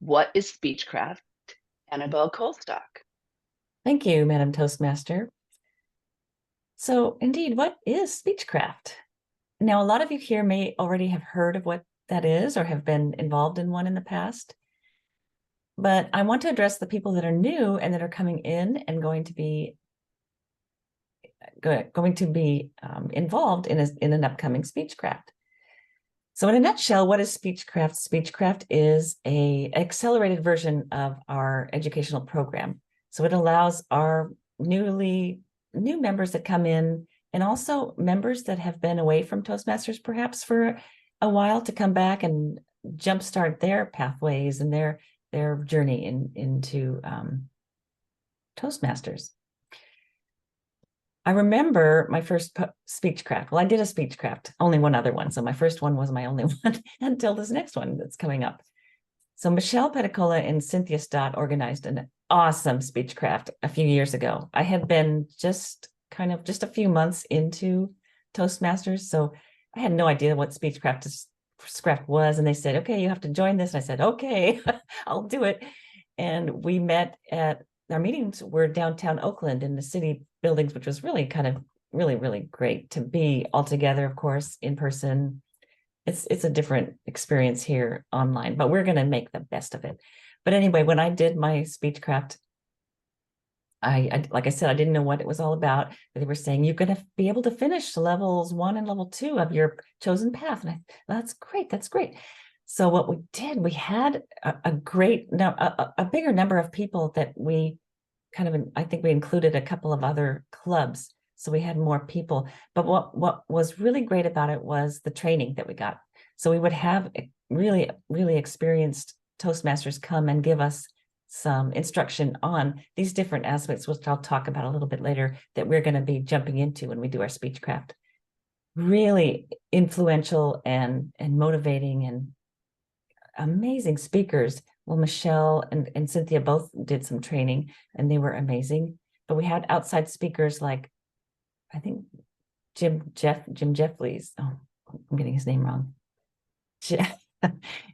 What is SpeechCraft? Annabelle Colestock. Thank you, Madam Toastmaster. So indeed, what is SpeechCraft? Now, a lot of you here may already have heard of what that is or have been involved in one in the past, but I want to address the people that are new and that are coming in and going to be involved in an upcoming SpeechCraft. So in a nutshell, what is SpeechCraft? SpeechCraft is an accelerated version of our educational program. So it allows our new members that come in, and also members that have been away from Toastmasters perhaps for a while, to come back and jumpstart their pathways and their journey into Toastmasters. I remember my first SpeechCraft. Well, I did a SpeechCraft, only one other one. So my first one was my only one until this next one that's coming up. So Michelle Peticola and Cynthia Stott organized an awesome SpeechCraft a few years ago. I had been just a few months into Toastmasters, so I had no idea what SpeechCraft was. And they said, okay, you have to join this. And I said, okay, I'll do it. And we met at our meetings were downtown Oakland in the city buildings, which was really really great to be all together, of course, in person. It's a different experience here online, but we're going to make the best of it. But anyway, when I did my SpeechCraft, I like I said, I didn't know what it was all about. They were saying you're going to be able to finish levels 1 and level 2 of your chosen path. And that's great. That's great. So what we did, we had a bigger number of people that we I think we included a couple of other clubs. So we had more people. But what was really great about it was the training that we got. So we would have really experienced Toastmasters come and give us some instruction on these different aspects, which I'll talk about a little bit later, that we're going to be jumping into when we do our SpeechCraft. Really influential and motivating and amazing speakers. Well, Michelle and Cynthia both did some training and they were amazing. But we had outside speakers like, I think Jim Jeffleys. Oh, I'm getting his name wrong.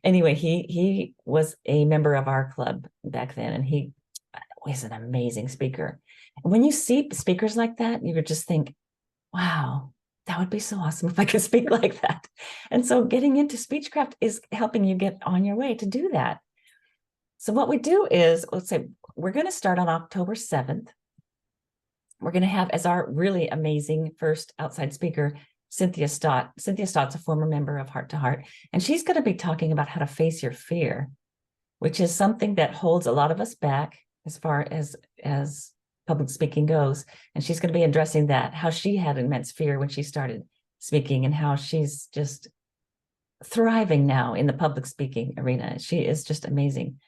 Anyway, he was a member of our club back then, and he was an amazing speaker. And when you see speakers like that, you would just think, wow, that would be so awesome if I could speak like that. And so getting into SpeechCraft is helping you get on your way to do that. So what we do is, let's say we're going to start on October 7th. We're going to have as our really amazing first outside speaker, Cynthia Stott. Cynthia Stott's a former member of Heart to Heart, and she's going to be talking about how to face your fear, which is something that holds a lot of us back as far as public speaking goes. And she's going to be addressing that, how she had immense fear when she started speaking and how she's just thriving now in the public speaking arena. She is just amazing.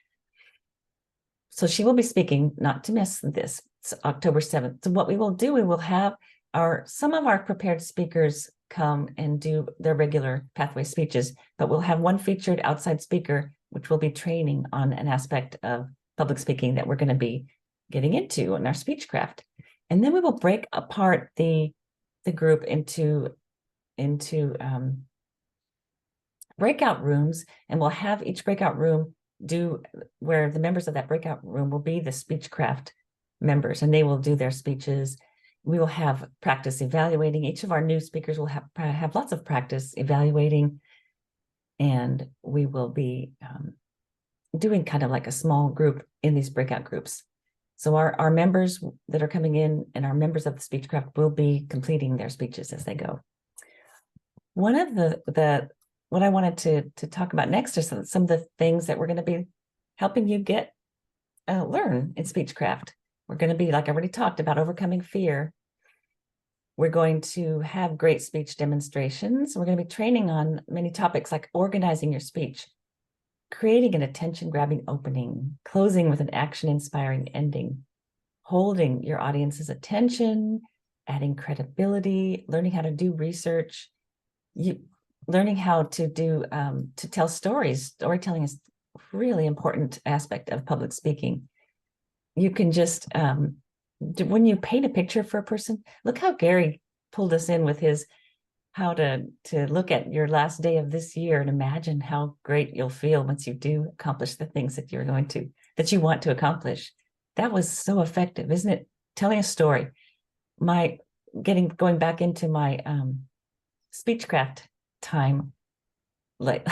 So she will be speaking, not to miss this. It's October 7th. So what we will do, we will have some of our prepared speakers come and do their regular pathway speeches, but we'll have one featured outside speaker, which will be training on an aspect of public speaking that we're going to be getting into in our SpeechCraft. And then we will break apart the group into breakout rooms, and we'll have each breakout room where the members of that breakout room will be the SpeechCraft members, and they will do their speeches. We will have practice evaluating. Each of our new speakers will have lots of practice evaluating, and we will be doing kind of like a small group in these breakout groups. So our members that are coming in and our members of the SpeechCraft will be completing their speeches as they go. One of what I wanted to talk about next are some of the things that we're going to be helping you learn in SpeechCraft. We're going to be, like I already talked about, overcoming fear. We're going to have great speech demonstrations. We're going to be training on many topics like organizing your speech, creating an attention-grabbing opening, closing with an action-inspiring ending, holding your audience's attention, adding credibility, learning how to do research, learning how to tell stories. Storytelling is a really important aspect of public speaking. You can just, when you paint a picture for a person, look how Gary pulled us in with his how to look at your last day of this year and imagine how great you'll feel once you do accomplish the things that that you want to accomplish. That was so effective, isn't it? Telling a story. Going back into my SpeechCraft time, like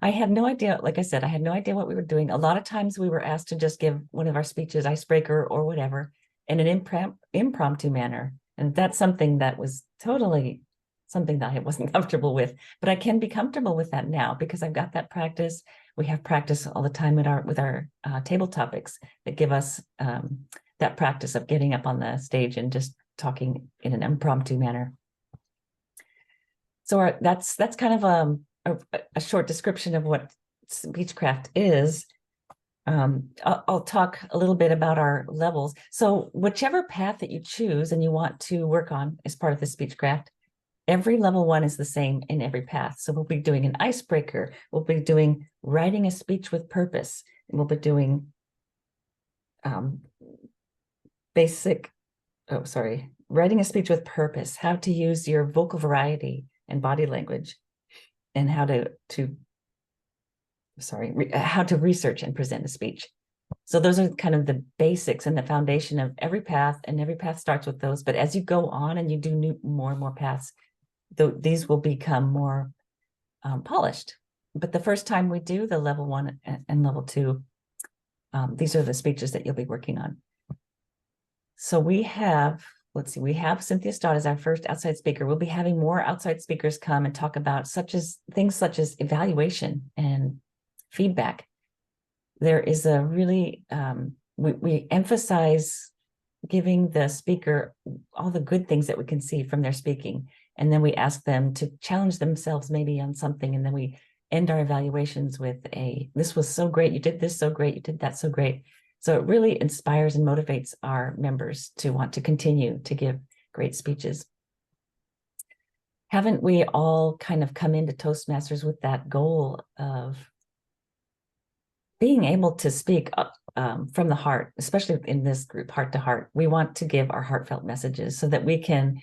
I had no idea, like I said, I had no idea what we were doing. A lot of times we were asked to just give one of our speeches, icebreaker or whatever, in an impromptu manner. And that's something that was totally something that I wasn't comfortable with. But I can be comfortable with that now because I've got that practice. We have practice all the time with our table topics that give us that practice of getting up on the stage and just talking in an impromptu manner. So that's kind of a short description of what SpeechCraft is. I'll talk a little bit about our levels. So whichever path that you choose and you want to work on as part of the SpeechCraft, every level 1 is the same in every path. So we'll be doing an icebreaker. We'll be doing writing a speech with purpose. And we'll be doing writing a speech with purpose, how to use your vocal variety and body language, and how to research and present a speech. So those are kind of the basics and the foundation of every path, and every path starts with those. But as you go on and you do more and more paths, these will become more polished. But the first time we do the level 1 and level 2, these are the speeches that you'll be working on. So we have Cynthia Stott as our first outside speaker. We'll be having more outside speakers come and talk about things such as evaluation and feedback. There is a really, we emphasize giving the speaker all the good things that we can see from their speaking. And then we ask them to challenge themselves maybe on something. And then we end our evaluations with this was so great. You did this so great. You did that so great. So it really inspires and motivates our members to want to continue to give great speeches. Haven't we all kind of come into Toastmasters with that goal of being able to speak from the heart, especially in this group, heart to heart? We want to give our heartfelt messages so that we can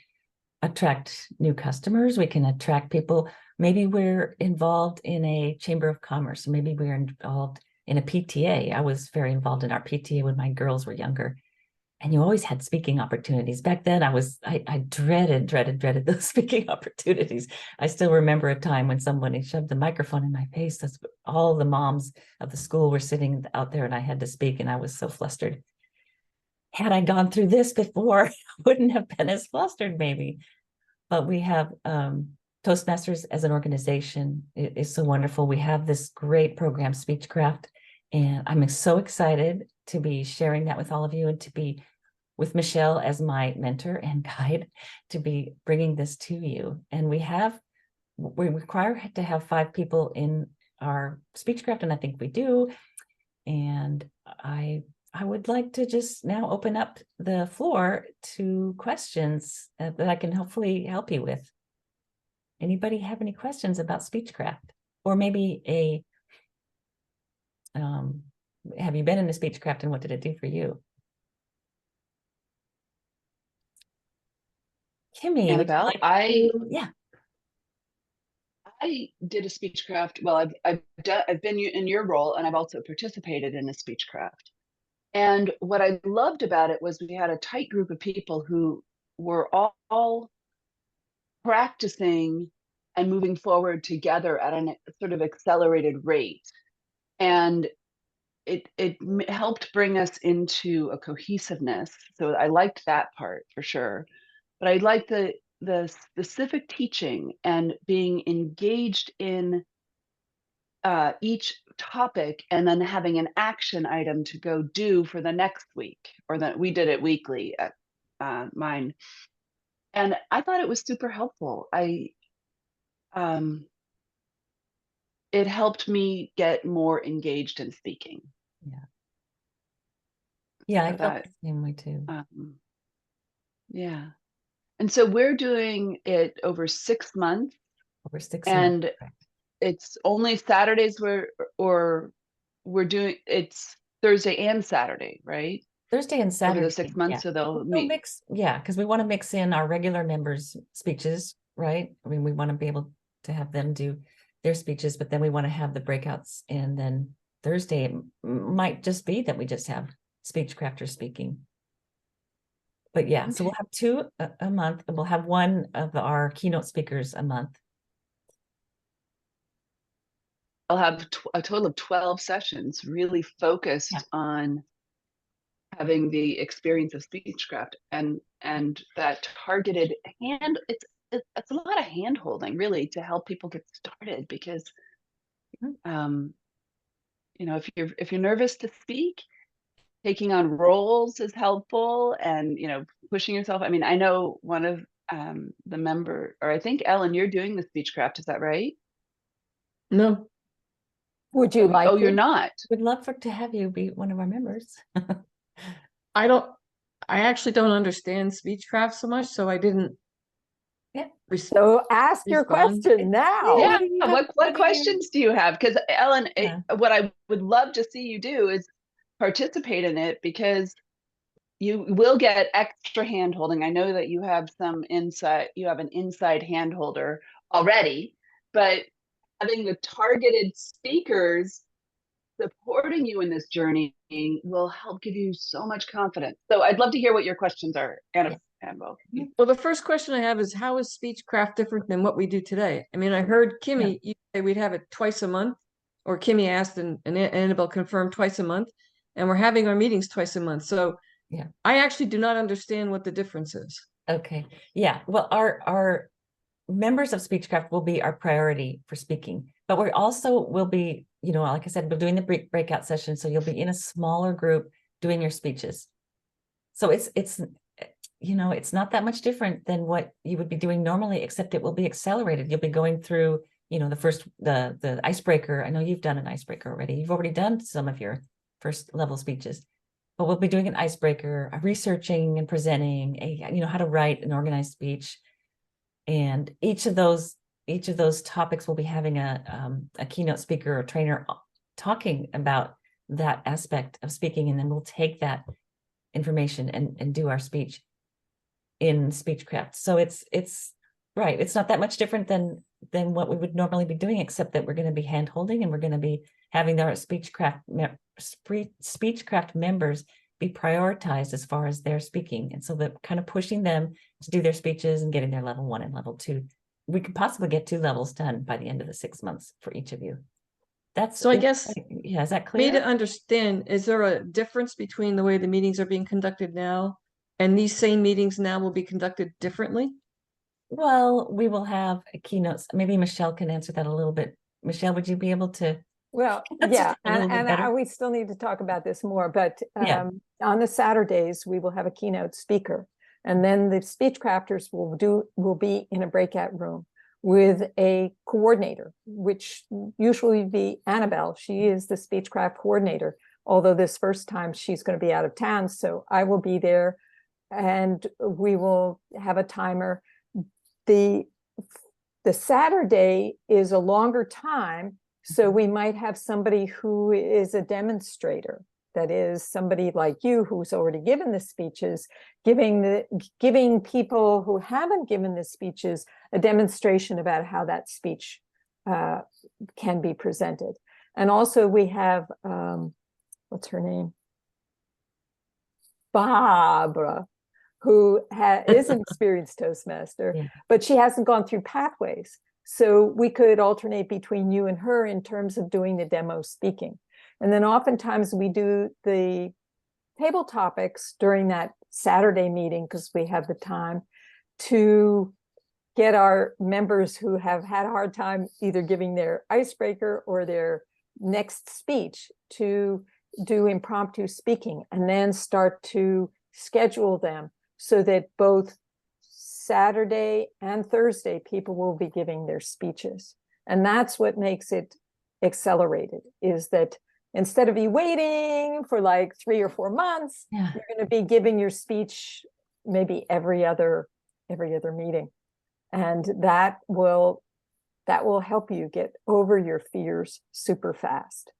attract new customers. We can attract people. Maybe we're involved in a chamber of commerce. Maybe we're involved in a PTA. I was very involved in our PTA when my girls were younger. And you always had speaking opportunities. Back then, I dreaded those speaking opportunities. I still remember a time when somebody shoved the microphone in my face. All the moms of the school were sitting out there and I had to speak, and I was so flustered. Had I gone through this before, I wouldn't have been as flustered maybe. But we have Toastmasters as an organization is so wonderful. We have this great program, SpeechCraft, and I'm so excited to be sharing that with all of you and to be with Michelle as my mentor and guide to be bringing this to you. And we require to have 5 people in our SpeechCraft, and I think we do. And I would like to just now open up the floor to questions that I can hopefully help you with. Anybody have any questions about SpeechCraft? Or maybe have you been in a SpeechCraft and what did it do for you? Kimmy, Annabelle, yeah. I did a SpeechCraft. Well, I've been in your role, and I've also participated in a SpeechCraft. And what I loved about it was we had a tight group of people who were all practicing and moving forward together at a sort of accelerated rate. And it helped bring us into a cohesiveness. So I liked that part for sure. But I liked the specific teaching and being engaged in each topic and then having an action item to go do for the next week, or that we did it weekly at mine. And I thought it was super helpful. It helped me get more engaged in speaking. Yeah. Yeah, So I felt the same way too. Yeah. And so we're doing it over 6 months. Over 6 and months. Correct. it's only Saturdays we're doing it's Thursday and Saturday, right? Thursday and Saturday. Over the 6 months, Yeah. so they'll We'll meet. mix, yeah, because we want to mix in our regular members' speeches right? I mean, we want to be able to have them do their speeches, but then we want to have the breakouts. And then Thursday, it might just be that we just have speechcrafters speaking. But yeah, so we'll have two a month, and we'll have one of our keynote speakers a month. I'll have a total of 12 sessions really focused on having the experience of speechcraft and that targeted it's a lot of hand holding really to help people get started, because you know, if you're nervous to speak, taking on roles is helpful, and you know, pushing yourself. I mean, I know one of the member, or I think Ellen, you're doing the speechcraft, is that right? No. Would you like Oh, to? you're not. We'd love to have you be one of our members. I actually don't understand speechcraft so much, so I didn't. So ask your respond. question now. Yeah. What What questions do you have? Because Ellen, Yeah. what I would love to see you do is participate in it, because you will get extra hand holding. I know that you have some inside, you have an inside hand holder already, but having the targeted speakers supporting you in this journey will help give you so much confidence. So I'd love to hear what your questions are, Annabelle. Well, the first question I have is, how is speechcraft different than what we do today? I mean, I heard Kimmy you say we'd have it twice a month, or Kimmy asked and Annabelle confirmed twice a month, and we're having our meetings twice a month. So I actually do not understand what the difference is. Okay. Yeah. Well, our members of Speechcraft will be our priority for speaking, but we also will be, you know, like I said, we're doing the breakout session. So you'll be in a smaller group doing your speeches. So it's, you know, it's not that much different than what you would be doing normally, except it will be accelerated. You'll be going through, you know, the icebreaker. I know you've done an icebreaker already. You've already done some of your first level speeches, but we'll be doing an icebreaker, researching and presenting, you know, how to write an organized speech. And each of those topics will be having a keynote speaker or trainer talking about that aspect of speaking. And then we'll take that information and do our speech in Speechcraft. So it's right. It's not that much different than what we would normally be doing, except that we're going to be hand holding, and we're going to be having our Speechcraft members be prioritized as far as their speaking. And so that kind of pushing them to do their speeches and getting their level 1 and level 2. We could possibly get 2 levels done by the end of the 6 months for each of you. That's so I guess, yeah, is that clear? Me to understand, is there a difference between the way the meetings are being conducted now and these same meetings now will be conducted differently? Well, we will have a keynote. Maybe Michelle can answer that a little bit. Michelle, would you be able to? Well, yeah, and we still need to talk about this more, but on the Saturdays, we will have a keynote speaker, and then the speech crafters will be in a breakout room with a coordinator, which usually be Annabelle. She is the speechcraft coordinator, although this first time she's going to be out of town, so I will be there, and we will have a timer. The Saturday is a longer time, so we might have somebody who is a demonstrator. That is somebody like you who's already given the speeches, giving people who haven't given the speeches a demonstration about how that speech can be presented. And also we have, what's her name? Barbara, who is an experienced Toastmaster, but she hasn't gone through pathways. So we could alternate between you and her in terms of doing the demo speaking. And then oftentimes we do the table topics during that Saturday meeting, because we have the time to get our members who have had a hard time either giving their icebreaker or their next speech to do impromptu speaking, and then start to schedule them so that both Saturday and Thursday people will be giving their speeches. And that's what makes it accelerated, is that instead of you waiting for like 3 or 4 months, you're going to be giving your speech maybe every other meeting. And that will help you get over your fears super fast.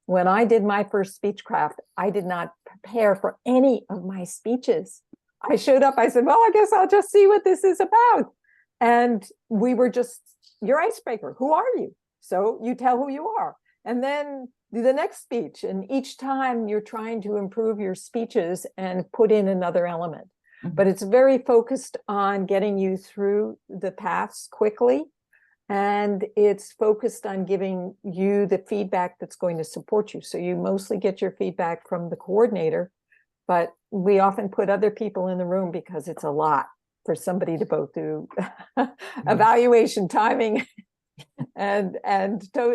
When I did my first Speechcraft, I did not prepare for any of my speeches. I showed up, I said, well, I guess I'll just see what this is about. And we were just your icebreaker. Who are you? So you tell who you are. And then do the next speech. And each time you're trying to improve your speeches and put in another element. But it's very focused on getting you through the paths quickly. And it's focused on giving you the feedback that's going to support you. So you mostly get your feedback from the coordinator, but we often put other people in the room because it's a lot for somebody to both do evaluation, timing, and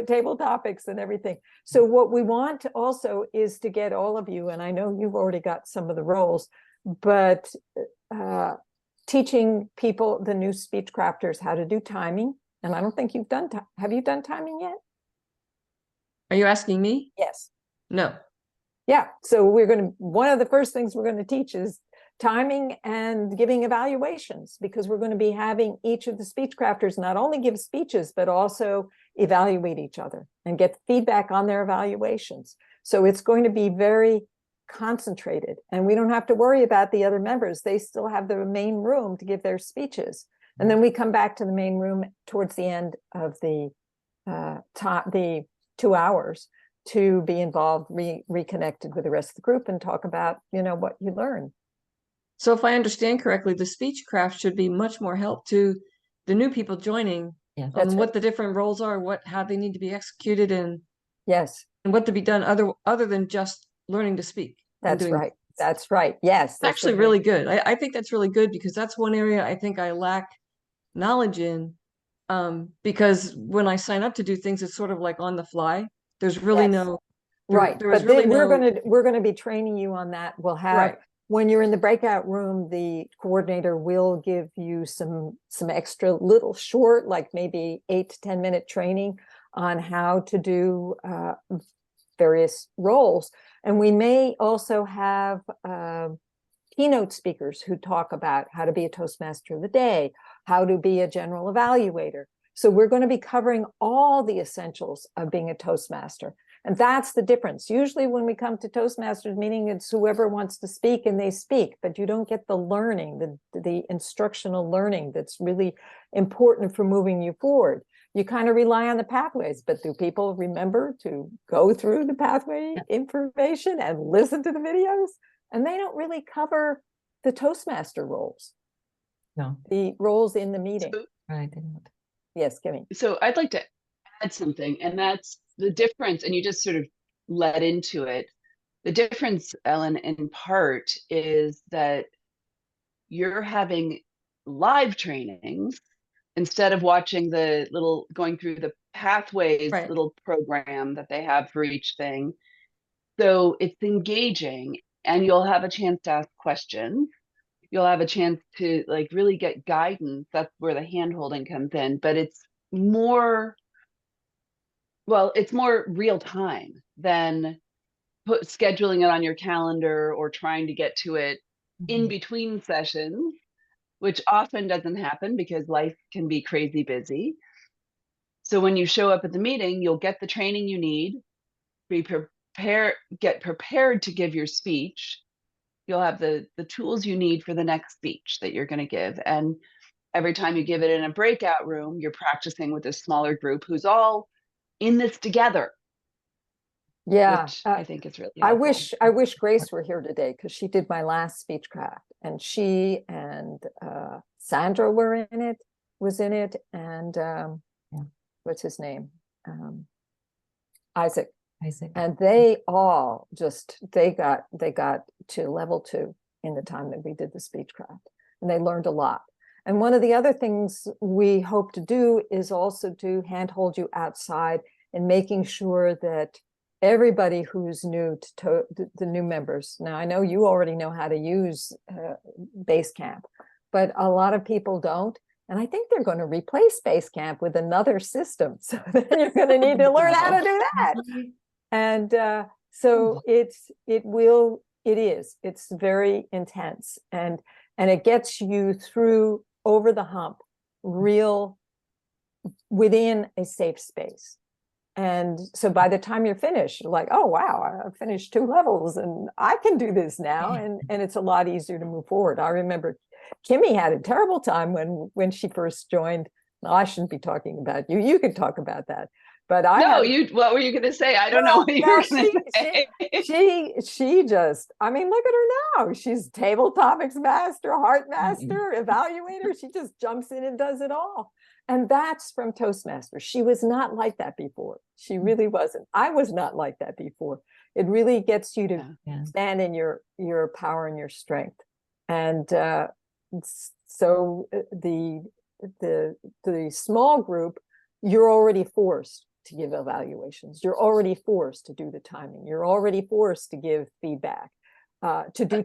table topics and everything. So what we want to also is to get all of you, and I know you've already got some of the roles, but teaching people, the new speech crafters, how to do timing. And I don't think you've done, have you done timing yet? Are you asking me? Yes. No. Yeah. So one of the first things we're going to teach is timing and giving evaluations, because we're going to be having each of the speech crafters not only give speeches, but also evaluate each other and get feedback on their evaluations. So it's going to be very concentrated, and we don't have to worry about the other members. They still have the main room to give their speeches. And then we come back to the main room towards the end of the 2 hours to be involved, reconnected with the rest of the group and talk about, what you learned. So if I understand correctly, the SpeechCraft should be much more help to the new people joining on what the different roles are, how they need to be executed, and yes, and what to be done other than just learning to speak. That's right. That's right. Yes. It's actually really good. I think that's really good, because that's one area I think I lack knowledge in, because when I sign up to do things, it's sort of like on the fly. There's really no right. There was But really we're gonna be training you on that. We'll have when you're in the breakout room, the coordinator will give you some extra little short, like maybe 8 to 10 minute training on how to do various roles. And we may also have keynote speakers who talk about how to be a Toastmaster of the day, how to be a general evaluator. So we're going to be covering all the essentials of being a Toastmaster. And that's the difference. Usually when we come to Toastmasters meeting, it's whoever wants to speak and they speak, but you don't get the learning, the instructional learning that's really important for moving you forward. You kind of rely on the pathways, but do people remember to go through the pathway information and listen to the videos? And they don't really cover the Toastmaster roles. No. The roles in the meeting. So, Right. They don't. Yes, Kimmy. So I'd like to add something, and that's the difference, and you just sort of led into it. The difference, Ellen, in part is that you're having live trainings instead of watching the going through the pathways little program that they have for each thing. So it's engaging, and you'll have a chance to ask questions. You'll have a chance to really get guidance. That's where the hand holding comes in, but it's more real time than scheduling it on your calendar or trying to get to it in between sessions, which often doesn't happen because life can be crazy busy. So when you show up at the meeting, you'll get the training you need, get prepared to give your speech. You'll have the tools you need for the next speech that you're going to give. And every time you give it in a breakout room, you're practicing with a smaller group who's all in this together. Yeah, which I think is really helpful. I wish Grace were here today, because she did my last SpeechCraft, and she and Sandra was in it, and what's his name? Isaac. And they all they got to level 2 in the time that we did the SpeechCraft, and they learned a lot. And one of the other things we hope to do is also to handhold you outside in making sure that everybody who's new to the new members. Now, I know you already know how to use Basecamp, but a lot of people don't. And I think they're going to replace Basecamp with another system. So then you're going to need to learn how to do that. And so it's very intense, and it gets you through over the hump within a safe space. And so by the time you're finished, you're like, oh, wow, I've finished 2 levels and I can do this now. And it's a lot easier to move forward. I remember Kimmy had a terrible time when she first joined. Well, I shouldn't be talking about you. You could talk about that. But I No, had, what were you going to say? I don't know what you were going to say. she just, I mean, look at her now. She's table topics master, heart master, evaluator. She just jumps in and does it all. And that's from Toastmasters. She was not like that before. She really wasn't. I was not like that before. It really gets you to stand in your power and your strength. And so the small group, you're already forced to give evaluations. You're already forced to do the timing. You're already forced to give feedback. To do.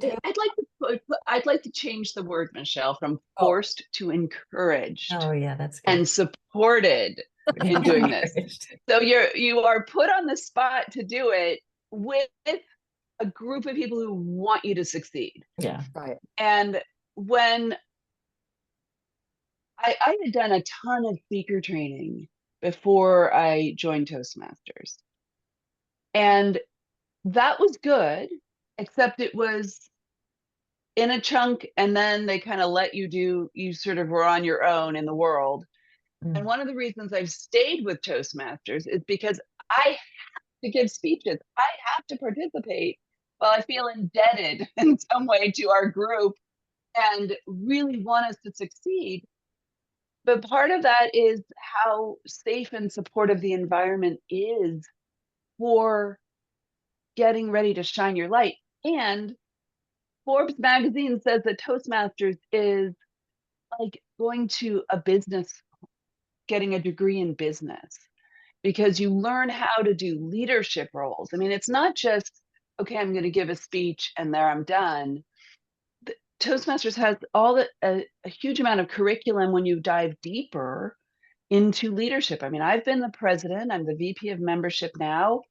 I'd like to change the word, Michelle, from forced to encouraged. Oh yeah, that's good. And supported in doing this. So you are put on the spot to do it with a group of people who want you to succeed. Yeah. Right. And when I had done a ton of speaker training before I joined Toastmasters. And that was good, except it was in a chunk, and then they kind of let you sort of were on your own in the world. And one of the reasons I've stayed with Toastmasters is because I have to give speeches. I have to participate. Well, I feel indebted in some way to our group and really want us to succeed. But part of that is how safe and supportive the environment is for getting ready to shine your light. And Forbes magazine says that Toastmasters is like going to a business, getting a degree in business, because you learn how to do leadership roles. I mean, it's not just, okay, I'm going to give a speech and there I'm done. Toastmasters has a huge amount of curriculum when you dive deeper into leadership. I mean, I've been the president, I'm the VP of membership now,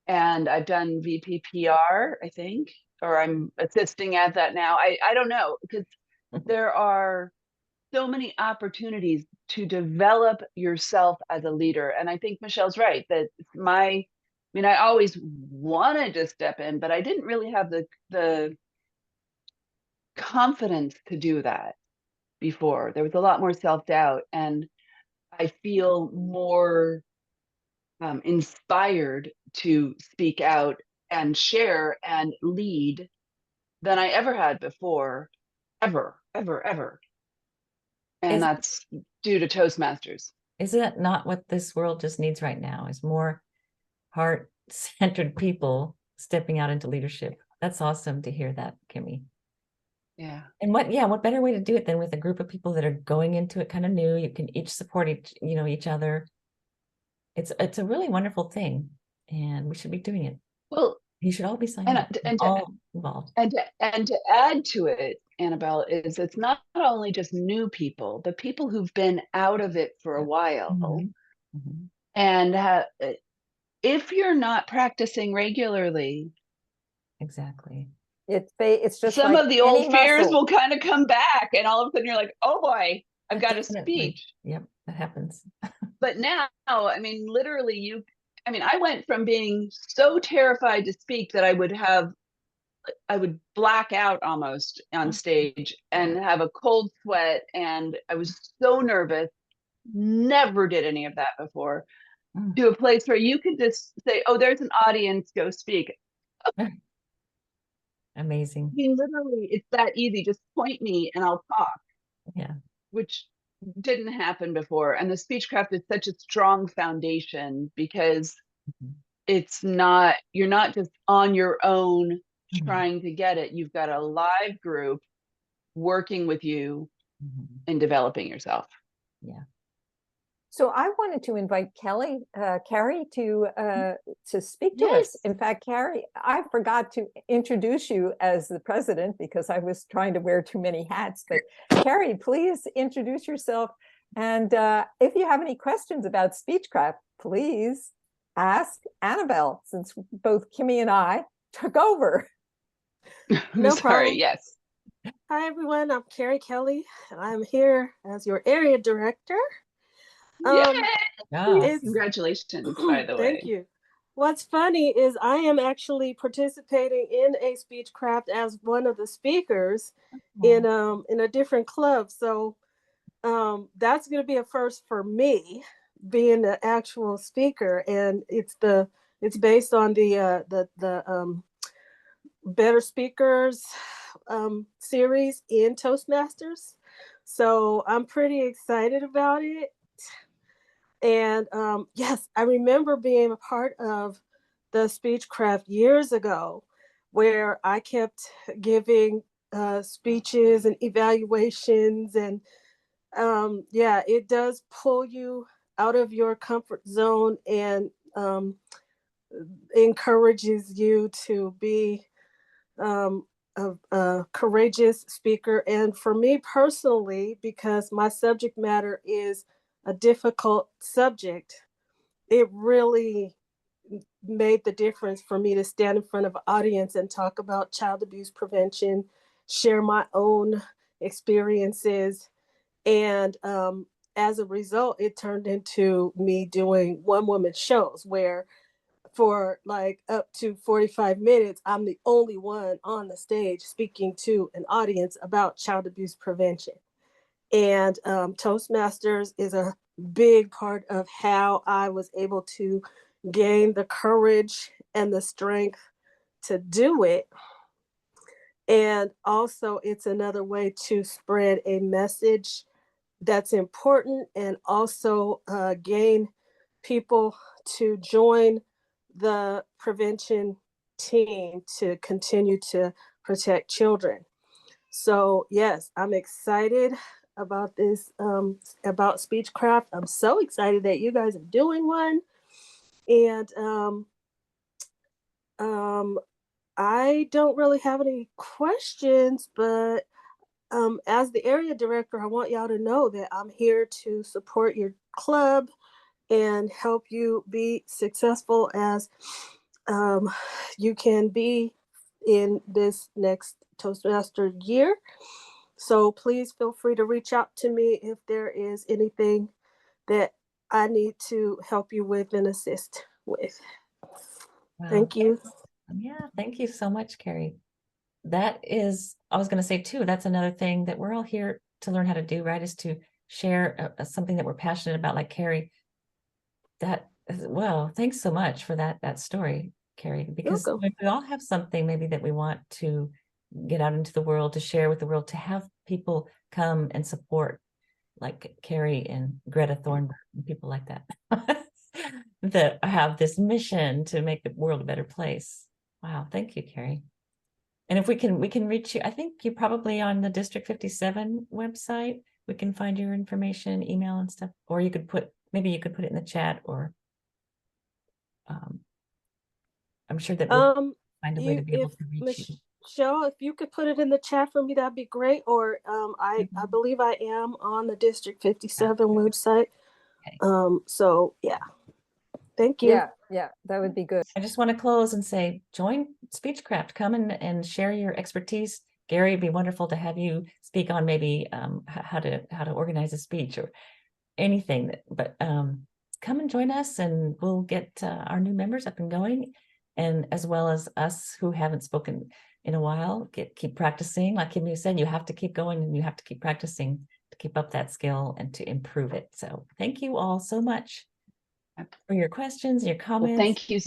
and I've done VP PR, I think, or I'm assisting at that now. I don't know, because there are so many opportunities to develop yourself as a leader. And I think Michelle's right that I always wanted to step in, but I didn't really have the confidence to do that before. There was a lot more self-doubt, and I feel more inspired to speak out and share and lead than I ever had before, ever. And that's due to Toastmasters. Is it not what this world just needs right now? Is more heart-centered people stepping out into leadership. That's awesome to hear that, Kimmy. Yeah. And what better way to do it than with a group of people that are going into it kind of new? You can each support each other. It's a really wonderful thing, and we should be doing it. Well, you should all be signing up. All involved. And to add to it, Annabelle, is it's not only just new people, but people who've been out of it for a while. And if you're not practicing regularly, exactly, it's just some like of the old fears muscle will kind of come back, and all of a sudden you're like, oh boy, I've got a speech. Yep, that happens. But now, I mean, literally, I went from being so terrified to speak that I would black out almost on stage and have a cold sweat, and I was so nervous, never did any of that before, to a place where you could just say, oh, there's an audience, go speak. Amazing. I mean, literally, it's that easy. Just point me and I'll talk. Yeah. Which didn't happen before. And the SpeechCraft is such a strong foundation because you're not just on your own trying to get it. You've got a live group working with you in developing yourself. Yeah. So I wanted to invite Carrie to speak to us. In fact, Carrie, I forgot to introduce you as the president because I was trying to wear too many hats. But Carrie, please introduce yourself. And if you have any questions about SpeechCraft, please ask Annabelle, since both Kimmy and I took over. No Sorry, problem. yes. Hi, everyone. I'm Carrie Kelly, and I'm here as your area director. Congratulations, by the way. Thank you. What's funny is I am actually participating in a Speechcraft as one of the speakers in a different club. So that's going to be a first for me, being the actual speaker, and it's based on the Better Speakers series in Toastmasters. So I'm pretty excited about it. And yes, I remember being a part of the Speechcraft years ago, where I kept giving speeches and evaluations, and yeah, it does pull you out of your comfort zone and encourages you to be a courageous speaker. And for me personally, because my subject matter is a difficult subject, it really made the difference for me to stand in front of an audience and talk about child abuse prevention, share my own experiences. And as a result, it turned into me doing one-woman shows where for like up to 45 minutes, I'm the only one on the stage speaking to an audience about child abuse prevention. And Toastmasters is a big part of how I was able to gain the courage and the strength to do it. And also, it's another way to spread a message that's important, and also gain people to join the prevention team to continue to protect children. So yes, I'm excited about this, about Speechcraft. I'm so excited that you guys are doing one. And I don't really have any questions, but as the area director, I want y'all to know that I'm here to support your club and help you be successful as you can be in this next Toastmaster year. So please feel free to reach out to me if there is anything that I need to help you with and assist with. Wow. Thank you. Yeah, thank you so much, Carrie. That is, I was going to say too, that's another thing that we're all here to learn how to do, right? Is to share something that we're passionate about, like Carrie. That, well, thanks so much for that story, Carrie, because we all have something maybe that we want to get out into the world, to share with the world, to have people come and support, like Carrie and Greta Thunberg and people like that, that have this mission to make the world a better place. Wow, thank you, Carrie. And if we can reach you, I think you're probably on the District 57 website. We can find your information, email and stuff, or you could maybe you could put it in the chat, or I'm sure that we'll find a way to be able to reach you. Michelle, if you could put it in the chat for me, that'd be great. Or I believe I am on the District 57 website. Okay. So yeah, thank you. Yeah, that would be good. I just want to close and say, join Speechcraft, come and share your expertise. Gary, it'd be wonderful to have you speak on maybe how to organize a speech or anything. But come and join us, and we'll get our new members up and going, and as well as us who haven't spoken in a while, keep practicing. Like Kimmy said, you have to keep going and you have to keep practicing to keep up that skill and to improve it. So thank you all so much for your questions, your comments. Well, thank you.